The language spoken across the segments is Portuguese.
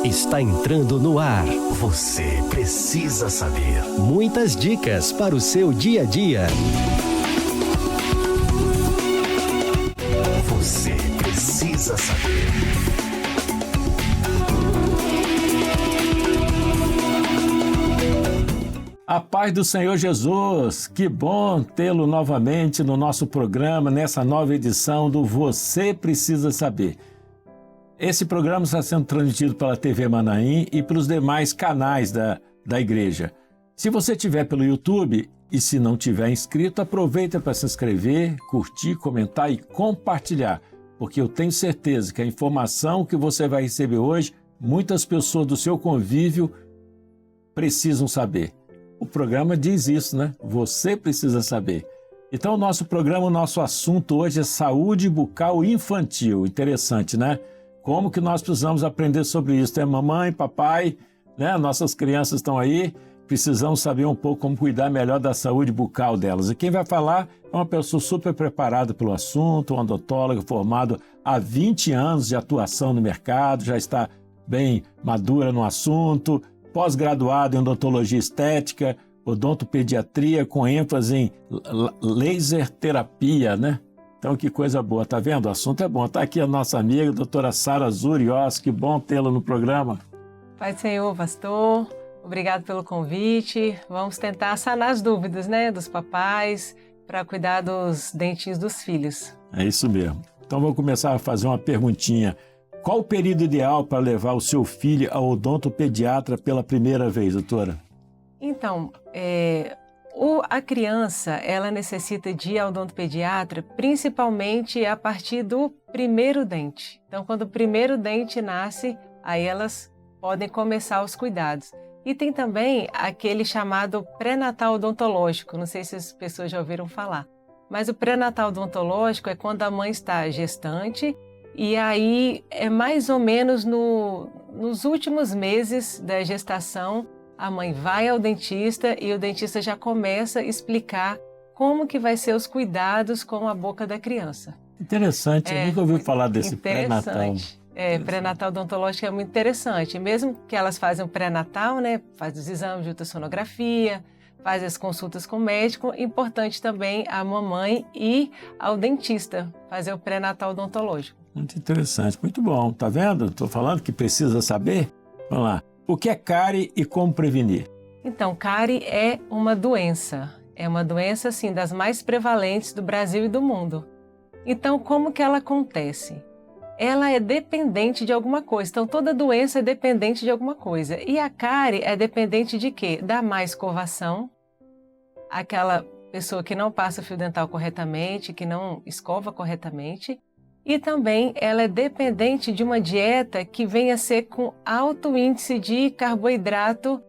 Está entrando no ar. Você precisa saber. Muitas dicas para o seu dia a dia. Você precisa saber. A paz do Senhor Jesus, que bom tê-lo novamente no nosso programa, nessa nova edição do Você Precisa Saber. Esse programa está sendo transmitido pela TV Manaim e pelos demais canais da igreja. Se você estiver pelo YouTube e se não tiver inscrito, aproveita para se inscrever, curtir, comentar e compartilhar, porque eu tenho certeza que a informação que você vai receber hoje, muitas pessoas do seu convívio precisam saber. O programa diz isso, né? Você precisa saber. Então, o nosso programa, o nosso assunto hoje é saúde bucal infantil. Interessante, né? Como que nós precisamos aprender sobre isso? Tem mamãe, papai, né? Nossas crianças estão aí, precisamos saber um pouco como cuidar melhor da saúde bucal delas. E quem vai falar é uma pessoa super preparada pelo assunto, um odontólogo formado há 20 anos de atuação no mercado, já está bem madura no assunto, pós-graduado em odontologia estética, odontopediatria com ênfase em laser terapia, né? Então, que coisa boa, tá vendo? O assunto é bom. Tá aqui a nossa amiga, a doutora Sara Zurios, que bom tê-la no programa. Pai do Senhor, pastor, obrigado pelo convite. Vamos tentar sanar as dúvidas, né, dos papais, para cuidar dos dentinhos dos filhos. É isso mesmo. Então, vou começar a fazer uma perguntinha. Qual o período ideal para levar o seu filho ao odontopediatra pela primeira vez, doutora? Então, a criança, ela necessita de ir ao odontopediatra principalmente a partir do primeiro dente. Então, quando o primeiro dente nasce, aí elas podem começar os cuidados. E tem também aquele chamado pré-natal odontológico, não sei se as pessoas já ouviram falar. Mas o pré-natal odontológico é quando a mãe está gestante e aí é mais ou menos nos últimos meses da gestação, a mãe vai ao dentista e o dentista já começa a explicar como que vai ser os cuidados com a boca da criança. Interessante, eu nunca ouvi falar desse pré-natal. Pré-natal odontológico é muito interessante. Mesmo que elas fazem o pré-natal, né, faz os exames de ultrassonografia, faz as consultas com o médico, importante também a mamãe ir ao dentista fazer o pré-natal odontológico. Muito interessante, muito bom. Tá vendo? Estou falando que precisa saber. Vamos lá. O que é cárie e como prevenir? Então, cárie é uma doença. É uma doença, assim, das mais prevalentes do Brasil e do mundo. Então, como que ela acontece? Ela é dependente de alguma coisa. Então, toda doença é dependente de alguma coisa. E a cárie é dependente de quê? Da má escovação. Aquela pessoa que não passa o fio dental corretamente, que não escova corretamente. E também ela é dependente de uma dieta que venha a ser com alto índice de carboidrato,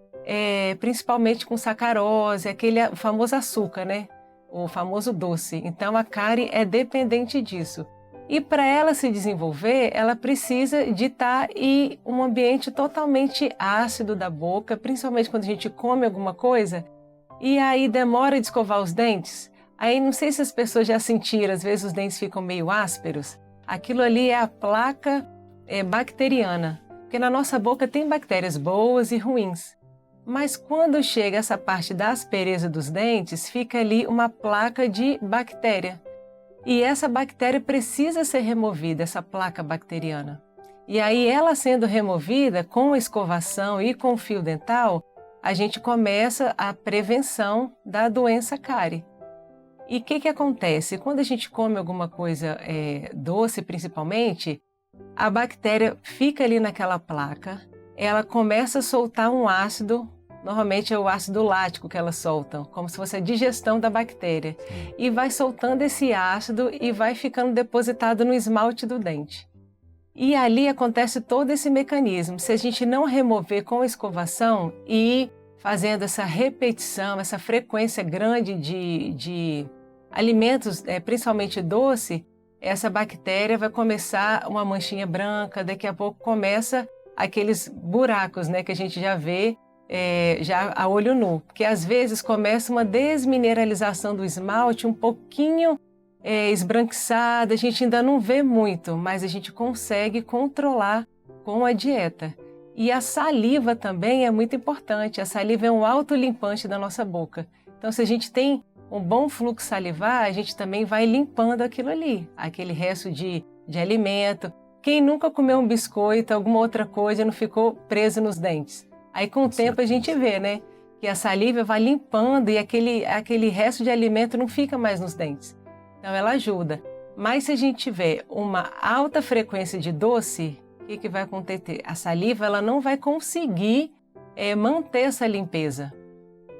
principalmente com sacarose, aquele famoso açúcar, né? O famoso doce. Então a cárie é dependente disso. E para ela se desenvolver, ela precisa de estar em um ambiente totalmente ácido da boca, principalmente quando a gente come alguma coisa, e aí demora de escovar os dentes. Aí não sei se as pessoas já sentiram, às vezes os dentes ficam meio ásperos. Aquilo ali é a placa bacteriana, porque na nossa boca tem bactérias boas e ruins. Mas quando chega essa parte da aspereza dos dentes, fica ali uma placa de bactéria. E essa bactéria precisa ser removida, essa placa bacteriana. E aí ela sendo removida, com a escovação e com o fio dental, a gente começa a prevenção da doença cárie. E o que acontece? Quando a gente come alguma coisa doce, principalmente, a bactéria fica ali naquela placa, ela começa a soltar um ácido, normalmente é o ácido lático que elas soltam, como se fosse a digestão da bactéria, e vai soltando esse ácido e vai ficando depositado no esmalte do dente. E ali acontece todo esse mecanismo. Se a gente não remover com a escovação e fazendo essa repetição, essa frequência grande de alimentos, principalmente doce, essa bactéria vai começar uma manchinha branca, daqui a pouco começa aqueles buracos, né, que a gente já vê já a olho nu, porque às vezes começa uma desmineralização do esmalte um pouquinho esbranquiçada, a gente ainda não vê muito, mas a gente consegue controlar com a dieta. E a saliva também é muito importante. A saliva é um autolimpante da nossa boca. Então, se a gente tem um bom fluxo salivar, a gente também vai limpando aquilo ali, aquele resto de alimento. Quem nunca comeu um biscoito, alguma outra coisa, não ficou preso nos dentes? Aí, com o tempo, a gente vê, né? Que a saliva vai limpando e aquele resto de alimento não fica mais nos dentes. Então, ela ajuda. Mas se a gente tiver uma alta frequência de doce, o que vai acontecer? A saliva ela não vai conseguir manter essa limpeza.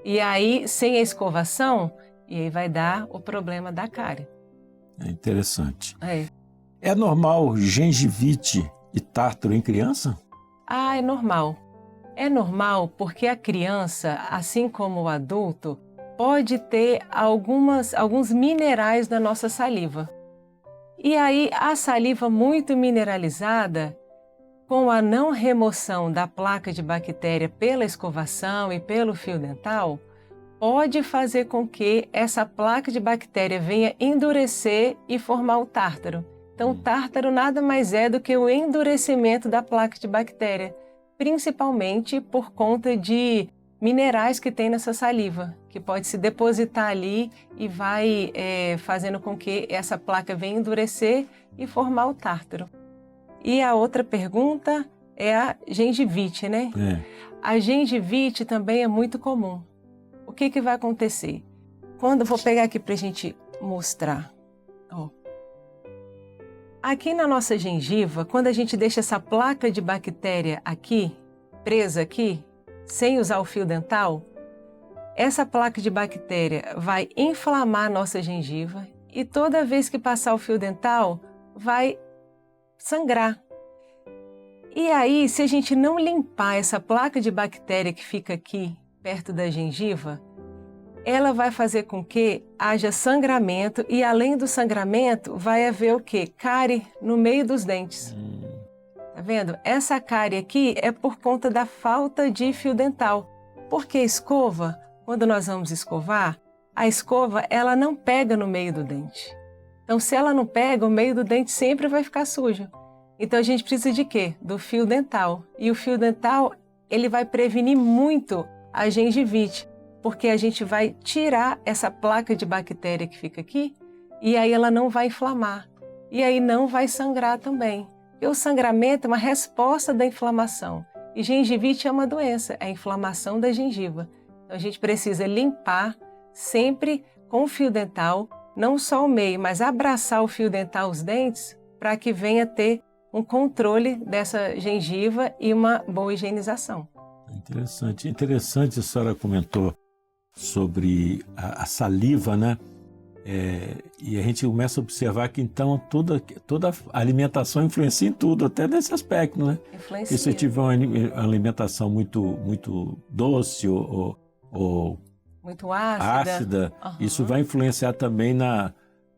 E aí, sem a escovação, e aí vai dar o problema da cárie. É interessante. É. É normal gengivite e tártaro em criança? Ah, é normal. É normal porque a criança, assim como o adulto, pode ter alguns minerais na nossa saliva. E aí, a saliva muito mineralizada, com a não remoção da placa de bactéria pela escovação e pelo fio dental, pode fazer com que essa placa de bactéria venha endurecer e formar o tártaro. Então, o tártaro nada mais é do que o endurecimento da placa de bactéria, principalmente por conta de minerais que tem nessa saliva, que pode se depositar ali e vai fazendo com que essa placa venha endurecer e formar o tártaro. E a outra pergunta é a gengivite, né? A gengivite também é muito comum. O que vai acontecer? Quando eu vou pegar aqui para a gente mostrar. Ó. Aqui na nossa gengiva, quando a gente deixa essa placa de bactéria aqui, presa aqui, sem usar o fio dental, essa placa de bactéria vai inflamar a nossa gengiva e toda vez que passar o fio dental, vai sangrar. E aí, se a gente não limpar essa placa de bactéria que fica aqui, perto da gengiva, ela vai fazer com que haja sangramento e, além do sangramento, vai haver o quê? Cárie no meio dos dentes. Tá vendo? Essa cárie aqui é por conta da falta de fio dental. Porque a escova, quando nós vamos escovar, a escova ela não pega no meio do dente. Então, se ela não pega, o meio do dente sempre vai ficar sujo. Então, a gente precisa de quê? Do fio dental. E o fio dental, ele vai prevenir muito a gengivite, porque a gente vai tirar essa placa de bactéria que fica aqui e aí ela não vai inflamar. E aí não vai sangrar também. E o sangramento é uma resposta da inflamação. E gengivite é uma doença, é a inflamação da gengiva. Então, a gente precisa limpar sempre com o fio dental, não só o meio, mas abraçar o fio dental aos dentes para que venha ter um controle dessa gengiva e uma boa higienização. Interessante a senhora comentou sobre a saliva, né? E a gente começa a observar que então toda a alimentação influencia em tudo, até nesse aspecto, né? Influencia. E se tiver uma alimentação muito doce ou muito ácida, isso vai influenciar também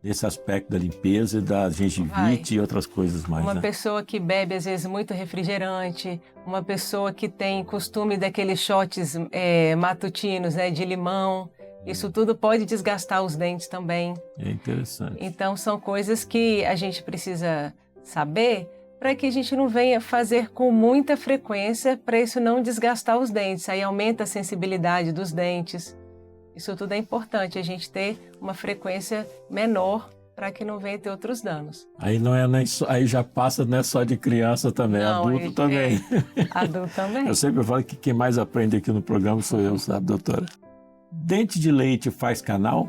nesse aspecto da limpeza, da gengivite e outras coisas mais. Uma né? pessoa que bebe, às vezes, muito refrigerante, uma pessoa que tem costume daqueles shots matutinos, né, de limão, isso tudo pode desgastar os dentes também. É interessante. Então, são coisas que a gente precisa saber para que a gente não venha fazer com muita frequência para isso não desgastar os dentes. Aí aumenta a sensibilidade dos dentes. Isso tudo é importante, a gente ter uma frequência menor para que não venha ter outros danos. Aí não é nem só, aí já passa não é só de criança também, não, adulto também. Adulto também. Eu sempre falo que quem mais aprende aqui no programa sou eu, sabe, doutora? Dente de leite faz canal?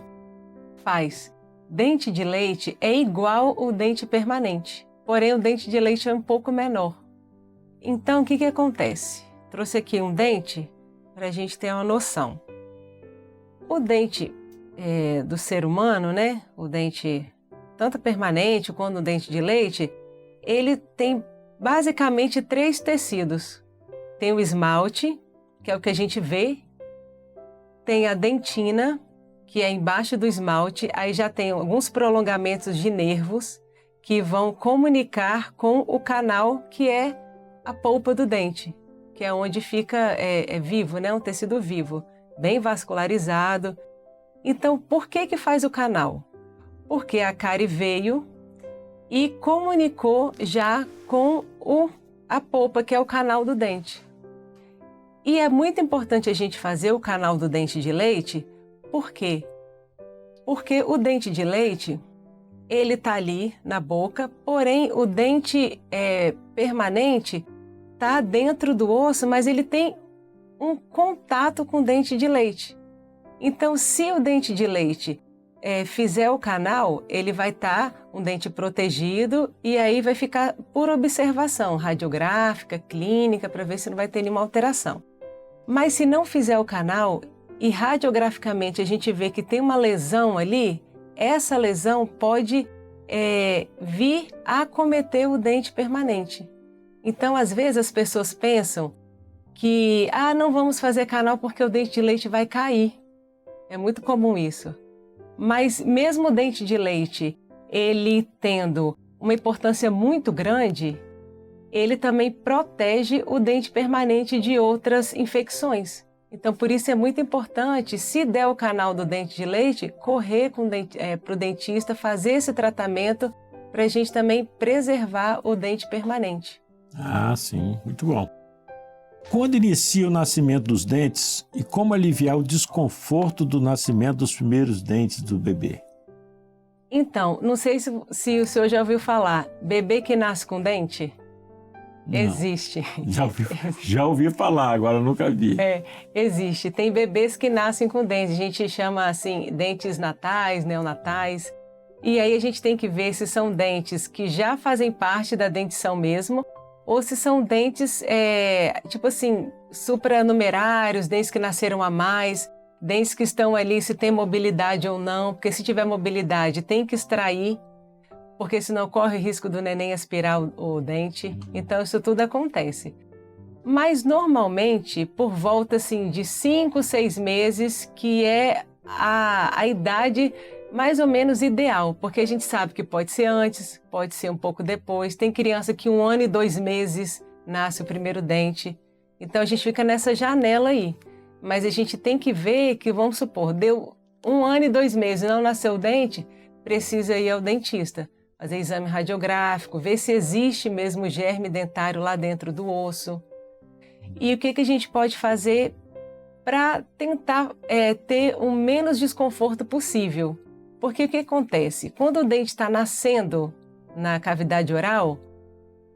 Faz. Dente de leite é igual o dente permanente, porém o dente de leite é um pouco menor. Então, o que acontece? Trouxe aqui um dente para a gente ter uma noção. O dente do ser humano, né? O dente tanto permanente quanto o dente de leite, ele tem basicamente 3 tecidos. Tem o esmalte, que é o que a gente vê. Tem a dentina, que é embaixo do esmalte. Aí já tem alguns prolongamentos de nervos que vão comunicar com o canal, que é a polpa do dente, que é onde fica vivo, né? Um tecido vivo, bem vascularizado. Então, por que faz o canal? Porque a cárie veio e comunicou já com a polpa, que é o canal do dente. E é muito importante a gente fazer o canal do dente de leite, por quê? Porque o dente de leite, ele está ali na boca, porém o dente permanente está dentro do osso, mas ele tem um contato com o dente de leite. Então, se o dente de leite fizer o canal, ele vai estar um dente protegido e aí vai ficar por observação radiográfica, clínica, para ver se não vai ter nenhuma alteração. Mas se não fizer o canal e radiograficamente a gente vê que tem uma lesão ali, essa lesão pode vir a acometer o dente permanente. Então, às vezes as pessoas pensam que não vamos fazer canal porque o dente de leite vai cair. É muito comum isso. Mas mesmo o dente de leite, ele tendo uma importância muito grande, ele também protege o dente permanente de outras infecções. Então, por isso é muito importante, se der o canal do dente de leite, correr para o dentista, fazer esse tratamento para a gente também preservar o dente permanente. Ah, sim, muito bom. Quando inicia o nascimento dos dentes e como aliviar o desconforto do nascimento dos primeiros dentes do bebê? Então, não sei se o senhor já ouviu falar, bebê que nasce com dente? Não. Existe. Já ouvi falar, agora nunca vi. Existe. Tem bebês que nascem com dentes. A gente chama assim, dentes natais, neonatais. E aí a gente tem que ver se são dentes que já fazem parte da dentição mesmo, ou se são dentes, tipo assim, supranumerários, dentes que nasceram a mais, dentes que estão ali se tem mobilidade ou não, porque se tiver mobilidade tem que extrair, porque senão corre o risco do neném aspirar o dente. Então isso tudo acontece. Mas normalmente, por volta assim, de 5, 6 meses, que é a idade mais ou menos ideal, porque a gente sabe que pode ser antes, pode ser um pouco depois. Tem criança que 1 ano e 2 meses nasce o primeiro dente. Então a gente fica nessa janela aí. Mas a gente tem que ver que, vamos supor, deu 1 ano e 2 meses e não nasceu o dente, precisa ir ao dentista, fazer exame radiográfico, ver se existe mesmo germe dentário lá dentro do osso. E o que a gente pode fazer para tentar ter o menos desconforto possível. Porque o que acontece? Quando o dente está nascendo na cavidade oral,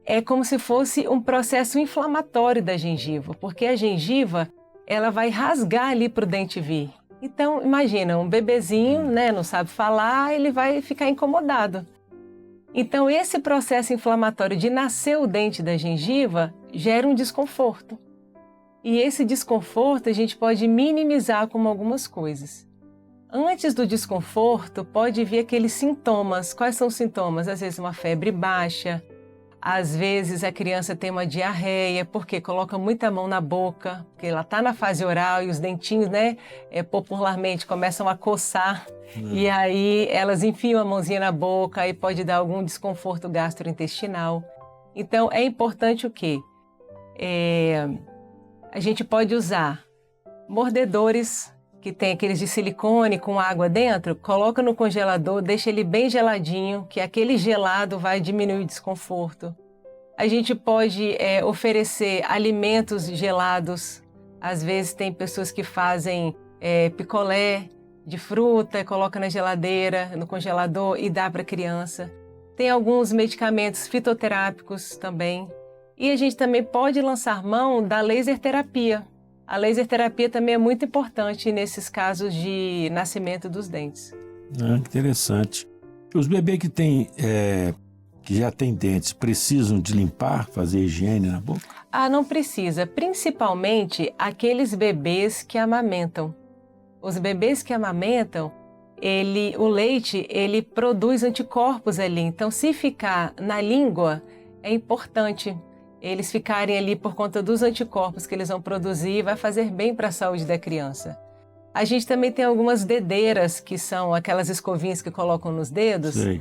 é como se fosse um processo inflamatório da gengiva, porque a gengiva ela vai rasgar ali para o dente vir. Então, imagina, um bebezinho, né, não sabe falar, ele vai ficar incomodado. Então, esse processo inflamatório de nascer o dente da gengiva gera um desconforto. E esse desconforto a gente pode minimizar com algumas coisas. Antes do desconforto, pode vir aqueles sintomas. Quais são os sintomas? Às vezes uma febre baixa, às vezes a criança tem uma diarreia, porque coloca muita mão na boca, porque ela está na fase oral e os dentinhos, né, popularmente começam a coçar. E aí elas enfiam a mãozinha na boca e pode dar algum desconforto gastrointestinal. Então é importante o quê? A gente pode usar mordedores, que tem aqueles de silicone com água dentro, coloca no congelador, deixa ele bem geladinho, que aquele gelado vai diminuir o desconforto. A gente pode oferecer alimentos gelados. Às vezes tem pessoas que fazem picolé de fruta, coloca na geladeira, no congelador e dá para a criança. Tem alguns medicamentos fitoterápicos também. E a gente também pode lançar mão da laser terapia. A laser terapia também é muito importante nesses casos de nascimento dos dentes. Interessante. Os bebês que já têm dentes precisam de limpar, fazer higiene na boca? Não precisa. Principalmente aqueles bebês que amamentam. Os bebês que amamentam, o leite, ele produz anticorpos ali. Então, se ficar na língua, é importante eles ficarem ali por conta dos anticorpos que eles vão produzir, vai fazer bem para a saúde da criança. A gente também tem algumas dedeiras, que são aquelas escovinhas que colocam nos dedos. Sei.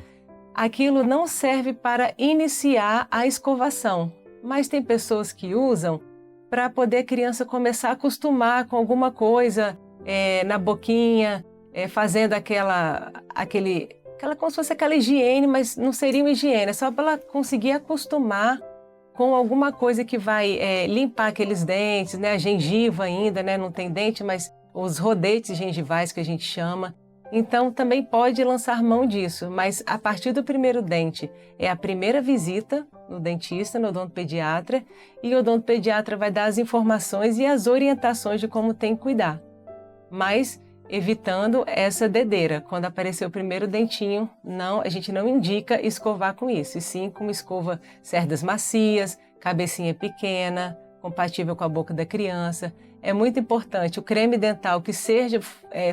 Aquilo não serve para iniciar a escovação, mas tem pessoas que usam para poder a criança começar a acostumar com alguma coisa na boquinha, fazendo aquela como se fosse aquela higiene, mas não seria uma higiene, é só para ela conseguir acostumar com alguma coisa que vai limpar aqueles dentes, né? A gengiva ainda, né? Não tem dente, mas os rodetes gengivais que a gente chama. Então, também pode lançar mão disso, mas a partir do primeiro dente é a primeira visita no dentista, no odontopediatra, e o odontopediatra vai dar as informações e as orientações de como tem que cuidar. Mas evitando essa dedeira. Quando aparecer o primeiro dentinho, a gente não indica escovar com isso, e sim com uma escova cerdas macias, cabecinha pequena, compatível com a boca da criança. É muito importante o creme dental que seja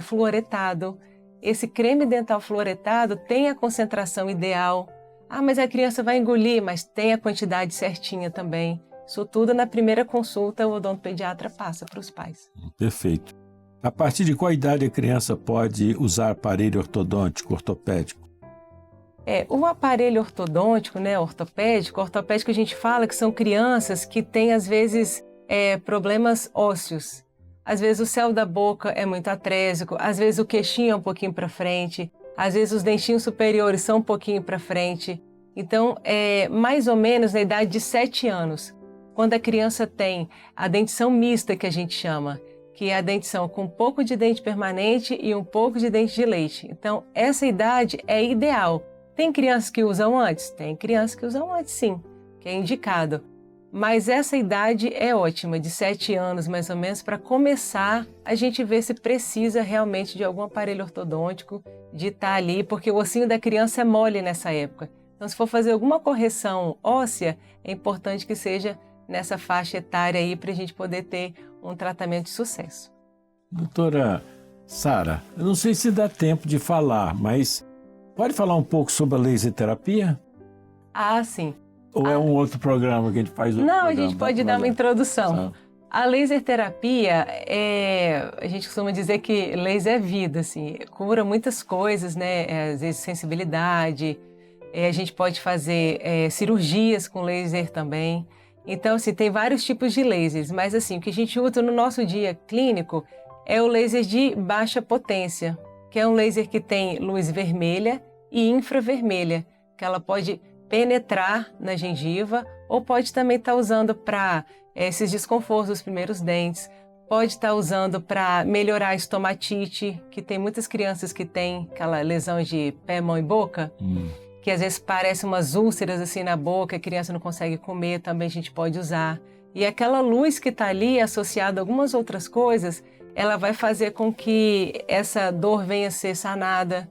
fluoretado. Esse creme dental fluoretado tem a concentração ideal. Mas a criança vai engolir, mas tem a quantidade certinha também. Isso tudo na primeira consulta o odontopediatra passa para os pais. Perfeito. A partir de qual idade a criança pode usar aparelho ortodôntico, ortopédico? O aparelho ortodôntico, né, ortopédico a gente fala que são crianças que têm, às vezes, problemas ósseos. Às vezes o céu da boca é muito atrésico, às vezes o queixinho é um pouquinho para frente, às vezes os dentinhos superiores são um pouquinho para frente. Então, mais ou menos na idade de 7 anos, quando a criança tem a dentição mista, que a gente chama, que é a dentição com um pouco de dente permanente e um pouco de dente de leite. Então, essa idade é ideal. Tem crianças que usam antes? Tem crianças que usam antes, sim, que é indicado. Mas essa idade é ótima, de 7 anos mais ou menos, para começar a gente ver se precisa realmente de algum aparelho ortodôntico, de estar ali, porque o ossinho da criança é mole nessa época. Então, se for fazer alguma correção óssea, é importante que seja nessa faixa etária aí, para a gente poder ter um tratamento de sucesso. Doutora Sara, eu não sei se dá tempo de falar, mas pode falar um pouco sobre a laser terapia? Sim. Ou é um outro programa que a gente faz? Não, a gente pode dar uma introdução. A laser terapia, a gente costuma dizer que laser é vida, assim, cura muitas coisas, né? Às vezes sensibilidade, a gente pode fazer cirurgias com laser também. Então, assim, tem vários tipos de lasers, mas assim, o que a gente usa no nosso dia clínico é o laser de baixa potência, que é um laser que tem luz vermelha e infravermelha, que ela pode penetrar na gengiva ou pode também estar usando para esses desconfortos dos primeiros dentes, pode estar usando para melhorar a estomatite, que tem muitas crianças que têm aquela lesão de pé, mão e boca, que às vezes parece umas úlceras assim na boca, a criança não consegue comer, também a gente pode usar. E aquela luz que está ali, associada a algumas outras coisas, ela vai fazer com que essa dor venha a ser sanada,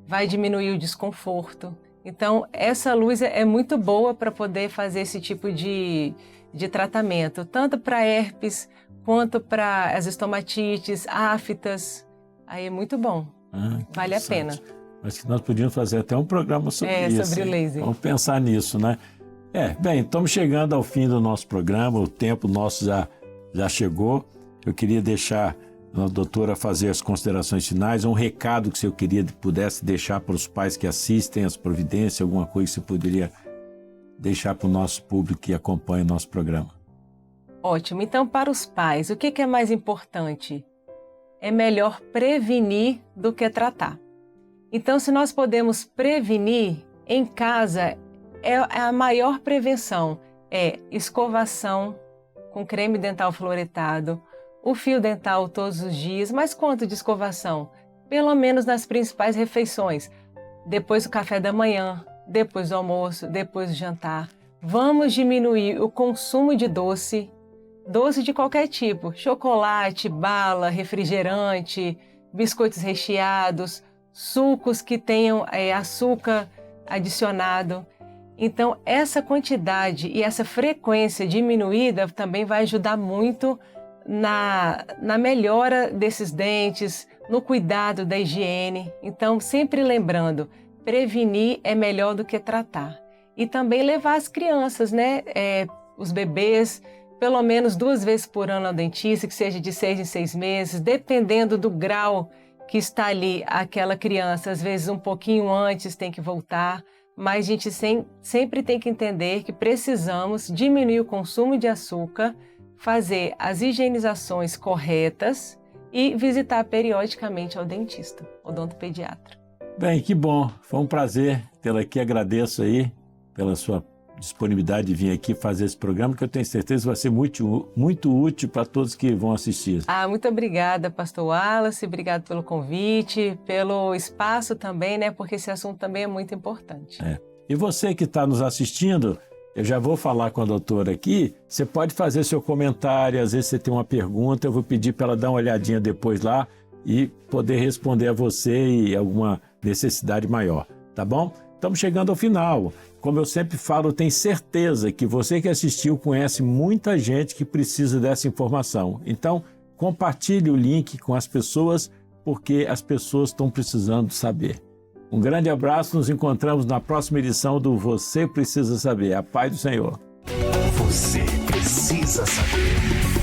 vai diminuir o desconforto. Então, essa luz é muito boa para poder fazer esse tipo de tratamento, tanto para herpes, quanto para as estomatites, aftas. Aí é muito bom, vale a pena. Mas que nós podíamos fazer até um programa sobre isso. Sobre o laser. Vamos pensar nisso, né? Bem, estamos chegando ao fim do nosso programa, o tempo nosso já chegou. Eu queria deixar a doutora fazer as considerações finais, um recado que você pudesse deixar para os pais que assistem as providências, alguma coisa que você poderia deixar para o nosso público que acompanha o nosso programa. Ótimo. Então, para os pais, o que é mais importante? É melhor prevenir do que tratar. Então, se nós podemos prevenir em casa, a maior prevenção é escovação com creme dental fluoretado, o fio dental todos os dias, mas quanto de escovação? Pelo menos nas principais refeições, depois do café da manhã, depois do almoço, depois do jantar. Vamos diminuir o consumo de doce de qualquer tipo, chocolate, bala, refrigerante, biscoitos recheados, sucos que tenham açúcar adicionado. Então, essa quantidade e essa frequência diminuída também vai ajudar muito na melhora desses dentes, no cuidado da higiene. Então, sempre lembrando, prevenir é melhor do que tratar. E também levar as crianças, né, os bebês, pelo menos 2 vezes por ano ao dentista, que seja de 6 em 6 meses, dependendo do grau que está ali aquela criança. Às vezes um pouquinho antes tem que voltar, mas a gente sempre tem que entender que precisamos diminuir o consumo de açúcar, fazer as higienizações corretas e visitar periodicamente ao dentista, odontopediatra. Bem, que bom. Foi um prazer tê-la aqui. Agradeço aí pela sua disponibilidade de vir aqui fazer esse programa, que eu tenho certeza que vai ser muito útil para todos que vão assistir. Muito obrigada, pastor Wallace, obrigado pelo convite, pelo espaço também, né? Porque esse assunto também é muito importante. E você que está nos assistindo, eu já vou falar com a doutora aqui, você pode fazer seu comentário, às vezes você tem uma pergunta, eu vou pedir para ela dar uma olhadinha depois lá e poder responder a você e alguma necessidade maior, tá bom? Estamos chegando ao final. Como eu sempre falo, eu tenho certeza que você que assistiu conhece muita gente que precisa dessa informação. Então, compartilhe o link com as pessoas, porque as pessoas estão precisando saber. Um grande abraço, nos encontramos na próxima edição do Você Precisa Saber. A paz do Senhor. Você precisa saber.